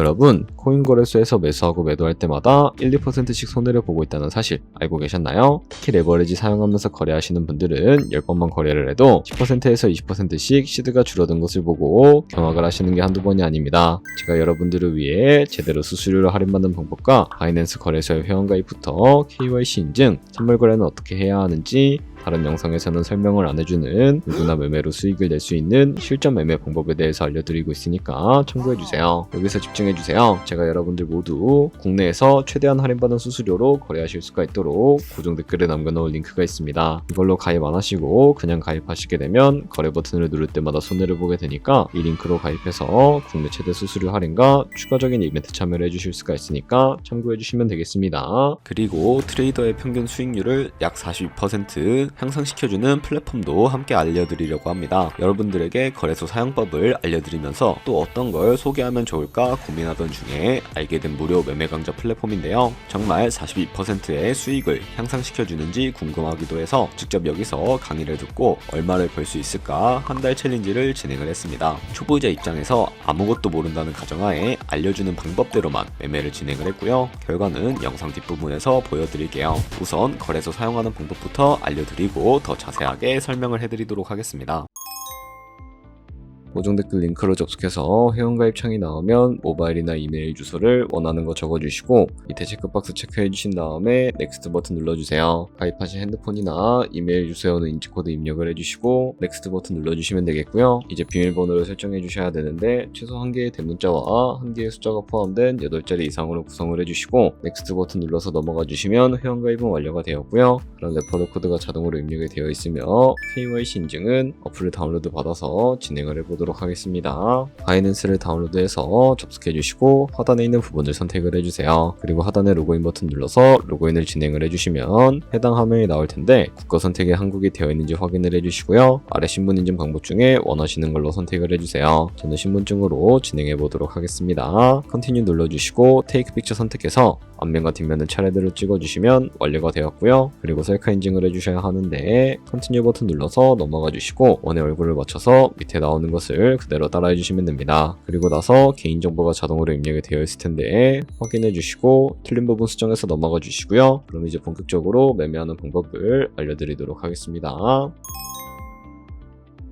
여러분, 코인 거래소에서 매수하고 매도할 때마다 1, 2%씩 손해를 보고 있다는 사실 알고 계셨나요? 특히 레버리지 사용하면서 거래하시는 분들은 10번만 거래를 해도 10%에서 20%씩 시드가 줄어든 것을 보고 경악을 하시는 게 한두 번이 아닙니다. 제가 여러분들을 위해 제대로 수수료를 할인받는 방법과 바이낸스 거래소의 회원가입부터 KYC 인증, 선물 거래는 어떻게 해야 하는지 다른 영상에서는 설명을 안 해주는 누구나 매매로 수익을 낼 수 있는 실전 매매 방법에 대해서 알려드리고 있으니까 참고해주세요. 여기서 집중해주세요. 제가 여러분들 모두 국내에서 최대한 할인받은 수수료로 거래하실 수가 있도록 고정 댓글에 남겨놓을 링크가 있습니다. 이걸로 가입 안 하시고 그냥 가입하시게 되면 거래 버튼을 누를 때마다 손해를 보게 되니까 이 링크로 가입해서 국내 최대 수수료 할인과 추가적인 이벤트 참여를 해주실 수가 있으니까 참고해주시면 되겠습니다. 그리고 트레이더의 평균 수익률을 약 42% 향상시켜주는 플랫폼도 함께 알려드리려고 합니다. 여러분들에게 거래소 사용법을 알려드리면서 또 어떤 걸 소개하면 좋을까 고민하던 중에 알게 된 무료 매매 강좌 플랫폼인데요. 정말 42%의 수익을 향상시켜주는지 궁금하기도 해서 직접 여기서 강의를 듣고 얼마를 벌 수 있을까 한 달 챌린지를 진행을 했습니다. 초보자 입장에서 아무것도 모른다는 가정하에 알려주는 방법대로만 매매를 진행을 했고요. 결과는 영상 뒷부분에서 보여드릴게요. 우선 거래소 사용하는 방법부터 알려드리고 더 자세하게 설명을 해드리도록 하겠습니다. 고정 댓글 링크로 접속해서 회원가입 창이 나오면 모바일이나 이메일 주소를 원하는 거 적어주시고 밑에 체크박스 체크해주신 다음에 넥스트 버튼 눌러주세요. 가입하신 핸드폰이나 이메일 주소에 인증코드 입력을 해주시고 넥스트 버튼 눌러주시면 되겠고요. 이제 비밀번호를 설정해 주셔야 되는데 최소 1개의 대문자와 1개의 숫자가 포함된 8자리 이상으로 구성을 해주시고 넥스트 버튼 눌러서 넘어가 주시면 회원가입은 완료가 되었고요. 그럼 레퍼럴 코드가 자동으로 입력이 되어 있으며 KYC 인증은 어플을 다운로드 받아서 진행을 해보도록 하겠습니다. 바이낸스를 다운로드해서 접속해주시고 하단에 있는 부분을 선택을 해주세요. 그리고 하단에 로그인 버튼 눌러서 로그인을 진행을 해주시면 해당 화면이 나올 텐데 국가 선택에 한국이 되어 있는지 확인을 해주시고요. 아래 신분 인증 방법 중에 원하시는 걸로 선택을 해주세요. 저는 신분증으로 진행해 보도록 하겠습니다. 컨티뉴 눌러주시고 테이크 픽처 선택해서 앞면과 뒷면은 차례대로 찍어주시면 완료가 되었고요. 그리고 셀카 인증을 해주셔야 하는데 컨티뉴 버튼 눌러서 넘어가 주시고 원의 얼굴을 맞춰서 밑에 나오는 것을 그대로 따라해 주시면 됩니다. 그리고 나서 개인정보가 자동으로 입력이 되어 있을 텐데 확인해 주시고 틀린 부분 수정해서 넘어가 주시고요. 그럼 이제 본격적으로 매매하는 방법을 알려드리도록 하겠습니다.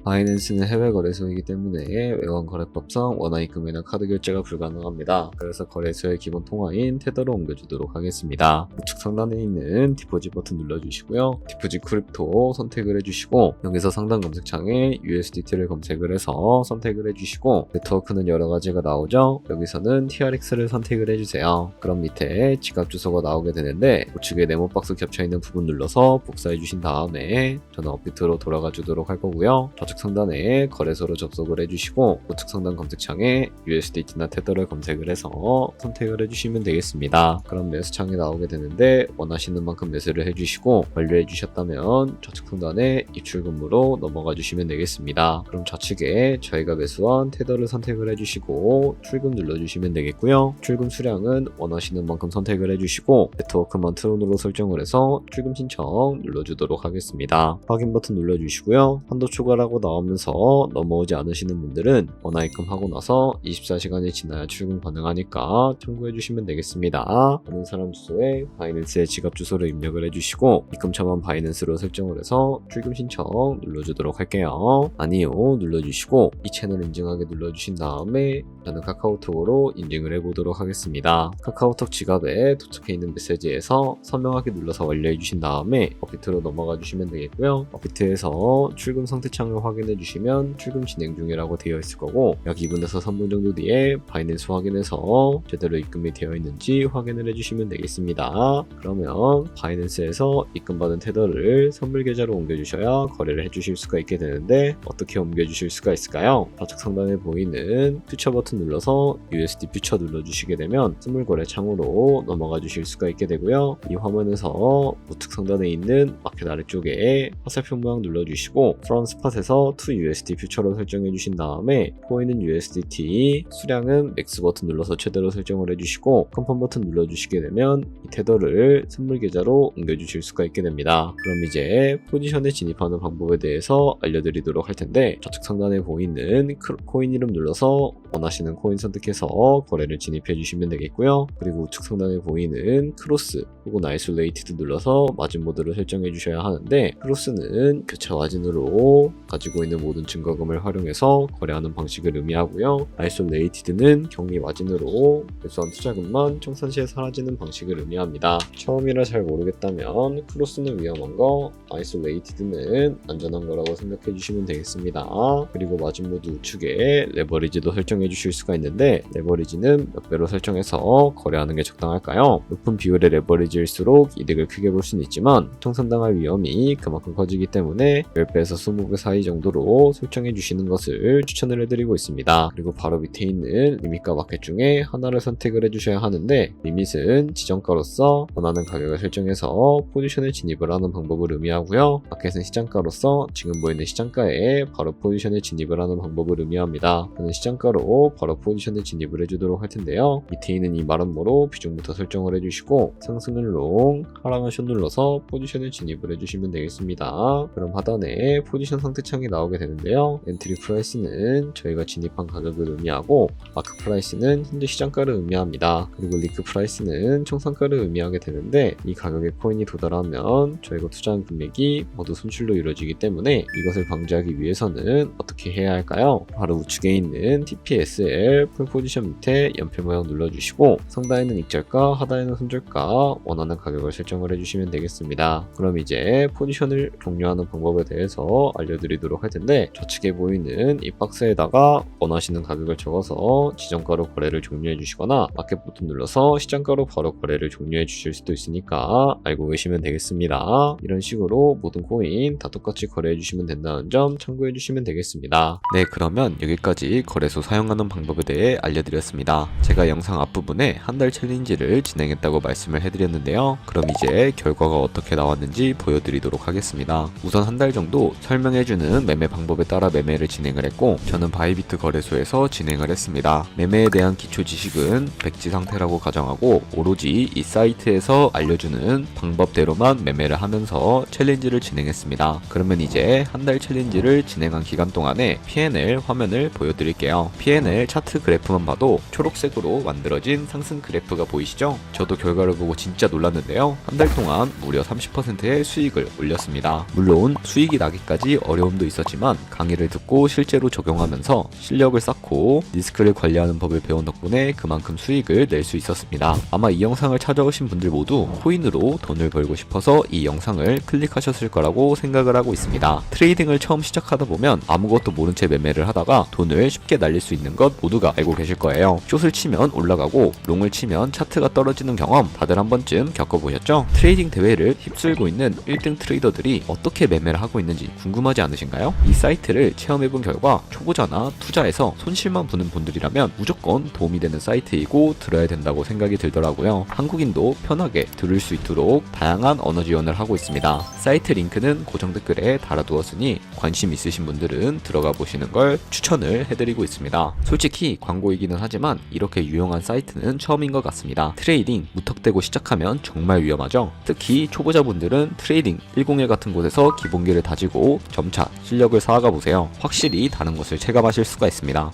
바이낸스는 해외 거래소이기 때문에 외환 거래법상 원화 입금이나 카드 결제가 불가능합니다. 그래서 거래소의 기본 통화인 테더로 옮겨주도록 하겠습니다. 우측 상단에 있는 디포짓 버튼 눌러주시고요. 디포짓 크립토 선택을 해주시고 여기서 상단 검색창에 USDT를 검색을 해서 선택을 해주시고 네트워크는 여러 가지가 나오죠. 여기서는 TRX를 선택을 해주세요. 그럼 밑에 지갑 주소가 나오게 되는데 우측에 네모박스 겹쳐있는 부분 눌러서 복사해 주신 다음에 저는 업비트로 돌아가 주도록 할 거고요. 좌측 상단에 거래소로 접속을 해주시고 우측 상단 검색창에 USDT나 테더를 검색을 해서 선택을 해주시면 되겠습니다. 그럼 매수창이 나오게 되는데 원하시는 만큼 매수를 해주시고 완료해 주셨다면 좌측 상단에 입출 근무로 넘어가 주시면 되겠습니다. 그럼 좌측에 저희가 매수한 테더를 선택을 해주시고 출금 눌러주시면 되겠고요. 출금 수량은 원하시는 만큼 선택을 해주시고 네트워크만 트론으로 설정을 해서 출금 신청 눌러주도록 하겠습니다. 확인 버튼 눌러주시고요. 한도 초과라고 나오면서 넘어오지 않으시는 분들은 원화 입금하고 나서 24시간이 지나야 출금 가능하니까 참고해 주시면 되겠습니다. 아는 사람 주소에 바이낸스의 지갑 주소를 입력을 해주시고 입금처만 바이낸스로 설정을 해서 출금 신청 눌러주도록 할게요. 아니요 눌러주시고 이 채널 인증하게 눌러주신 다음에 저는 카카오톡으로 인증을 해보도록 하겠습니다. 카카오톡 지갑에 도착해 있는 메시지에서 서명하기 눌러서 완료해 주신 다음에 업비트로 넘어가 주시면 되겠고요. 업비트에서 출금 상태창을 확인해 주시면 출금 진행 중이라고 되어 있을 거고 약 2분에서 3분 정도 뒤에 바이낸스 확인해서 제대로 입금이 되어 있는지 확인을 해주시면 되겠습니다. 그러면 바이낸스에서 입금받은 테더를 선물 계좌로 옮겨주셔야 거래를 해주실 수가 있게 되는데 어떻게 옮겨주실 수가 있을까요? 좌측 상단에 보이는 퓨처 버튼 눌러서 USD 퓨처 눌러주시게 되면 선물 거래 창으로 넘어가 주실 수가 있게 되고요. 이 화면에서 우측 상단에 있는 마켓 아래쪽에 화살표 모양 눌러주시고 프론 스팟에서 to USD 퓨처로 설정해 주신 다음에 보이는 USDT 수량은 맥스 버튼 눌러서 최대로 설정을 해주시고 컨펌 버튼 눌러주시게 되면 이 테더를 선물 계좌로 옮겨주실 수가 있게 됩니다. 그럼 이제 포지션에 진입하는 방법에 대해서 알려드리도록 할 텐데 좌측 상단에 보이는 코인 이름 눌러서 원하시는 코인 선택해서 거래를 진입해 주시면 되겠고요. 그리고 우측 상단에 보이는 크로스 혹은 아이솔레이티드 눌러서 마진 모드를 설정해 주셔야 하는데, 크로스는 교차 마진으로 가지고 있는 모든 증거금을 활용해서 거래하는 방식을 의미하고요. 아이솔레이티드는 격리 마진으로 매수한 투자금만 청산 시에 사라지는 방식을 의미합니다. 처음이라 잘 모르겠다면 크로스는 위험한 거, 아이솔레이티드는 안전한 거라고 생각해 주시면 되겠습니다. 그리고 마진 모드 우측에 레버리지도 설정해 주실 수가 있는데, 레버리지는 몇 배로 설정해서 거래하는 게 적당할까요? 높은 비율의 레버리지일수록 이득을 크게 볼 수는 있지만 청산당할 위험이 그만큼 커지기 때문에 10배에서 20배 사이 정도로 설정해 주시는 것을 추천을 해드리고 있습니다. 그리고 바로 밑에 있는 리밋과 마켓 중에 하나를 선택을 해주셔야 하는데, 리밋은 지정가로서 원하는 가격을 설정해서 포지션에 진입을 하는 방법을 의미하고요. 마켓은 시장가로서 지금 보이는 시장가에 바로 포지션에 진입을 하는 방법을 의미합니다. 저는 시장가로 바로 포지션에 진입을 해주도록 할 텐데요. 밑에 있는 이 말음모로 비중부터 설정을 해주시고, 상승은 롱, 하락은 숏 눌러서 포지션에 진입을 해주시면 되겠습니다. 그럼 하단에 포지션 상태창이 나오게 되는데요. 엔트리 프라이스는 저희가 진입한 가격을 의미하고, 마크 프라이스는 현재 시장가를 의미합니다. 그리고 리크 프라이스는 총상가를 의미하게 되는데, 이 가격에 코인이 도달하면 저희가 투자한 금액이 모두 손실로 이루어지기 때문에 이것을 방지하기 위해서는 어떻게 해야 할까요? 바로 우측에 있는 TPSL 풀 포지션 밑에 연필 모양 눌러주시고, 상단에는 익절가, 하단에는 손절가 원하는 가격을 설정을 해주시면 되겠습니다. 그럼 이제 포지션을 종료하는 방법에 대해서 알려드리도록 할 텐데, 좌측에 보이는 이 박스에다가 원하시는 가격을 적어서 지정가로 거래를 종료해 주시거나, 마켓 버튼 눌러서 시장가로 바로 거래를 종료해 주실 수도 있으니까 알고 계시면 되겠습니다. 이런 식으로 모든 코인 다 똑같이 거래해 주시면 된다는 점 참고해 주시면 되겠습니다. 네, 그러면 여기까지 거래소 사용하는 방법에 대해 알려드렸습니다. 제가 영상 앞부분에 한 달 챌린지를 진행했다고 말씀을 해드렸는데요. 그럼 이제 결과가 어떻게 나왔는지 보여드리도록 하겠습니다. 우선 한 달 정도 설명해주는 매매 방법에 따라 매매를 진행을 했고, 저는 바이비트 거래소에서 진행을 했습니다. 매매에 대한 기초 지식은 백지 상태라고 가정하고, 오로지 이 사이트에서 알려주는 방법대로만 매매를 하면서 챌린지를 진행했습니다. 그러면 이제 한 달 챌린지를 진행한 기간 동안에 P&L 화면을 보여드릴게요. P&L 차트 그래프만 봐도 초록색으로 만들어진 상승 그래프가 보이시죠? 저도 결과를 보고 진짜 놀랐는데요. 한 달 동안 무려 30%의 수익을 올렸습니다. 물론 수익이 나기까지 어려움도 있었지만 강의를 듣고 실제로 적용하면서 실력을 쌓고 리스크를 관리하는 법을 배운 덕분에 그만큼 수익을 낼 수 있었습니다. 아마 이 영상을 찾아오신 분들 모두 코인으로 돈을 벌고 싶어서 이 영상을 클릭하셨을 거라고 생각을 하고 있습니다. 트레이딩을 처음 시작하다 보면 아무것도 모른 채 매매를 하다가 돈을 쉽게 날릴 수 있는 것 모두가 알고 계실 거예요. 숏을 치면 올라가고 롱을 치면 차트가 떨어지는 경험 다들 한 번쯤 겪어보셨죠? 트레이딩 대회를 휩쓸고 있는 1등 트레이더들이 어떻게 매매를 하고 있는지 궁금하지 않으신가요? 이 사이트를 체험해본 결과 초보자나 투자에서 손실만 보는 분들이라면 무조건 도움이 되는 사이트이고 들어야 된다고 생각이 들더라고요. 한국인도 편하게 들을 수 있도록 다양한 언어 지원을 하고 있습니다. 사이트 링크는 고정 댓글에 달아두었으니 관심 있으신 분들은 들어가 보시는 걸 추천을 해드리고 있습니다. 솔직히 광고이기는 하지만 이렇게 유용한 사이트는 처음인 것 같습니다. 트레이딩 무턱대고 시작하면 정말 위험하죠. 특히 초보자분들은 트레이딩 101 같은 곳에서 기본기를 다지고 점차 실력을 쌓아가 보세요. 확실히 다른 것을 체감하실 수가 있습니다.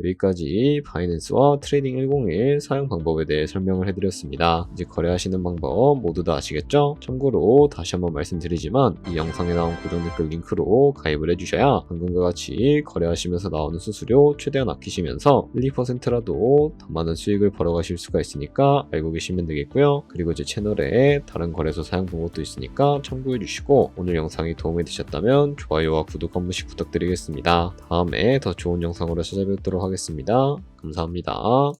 여기까지 바이낸스와 트레이딩 101 사용 방법에 대해 설명을 해드렸습니다. 이제 거래하시는 방법 모두 다 아시겠죠? 참고로 다시 한번 말씀드리지만 이 영상에 나온 고정 댓글 링크로 가입을 해주셔야 방금과 같이 거래하시면서 나오는 수수료 최대한 아끼시면서 1, 2%라도 더 많은 수익을 벌어가실 수가 있으니까 알고 계시면 되겠고요. 그리고 제 채널에 다른 거래소 사용 방법도 있으니까 참고해주시고, 오늘 영상이 도움이 되셨다면 좋아요와 구독 한 번씩 부탁드리겠습니다. 다음에 더 좋은 영상으로 찾아뵙도록 하겠습니다. 감사합니다.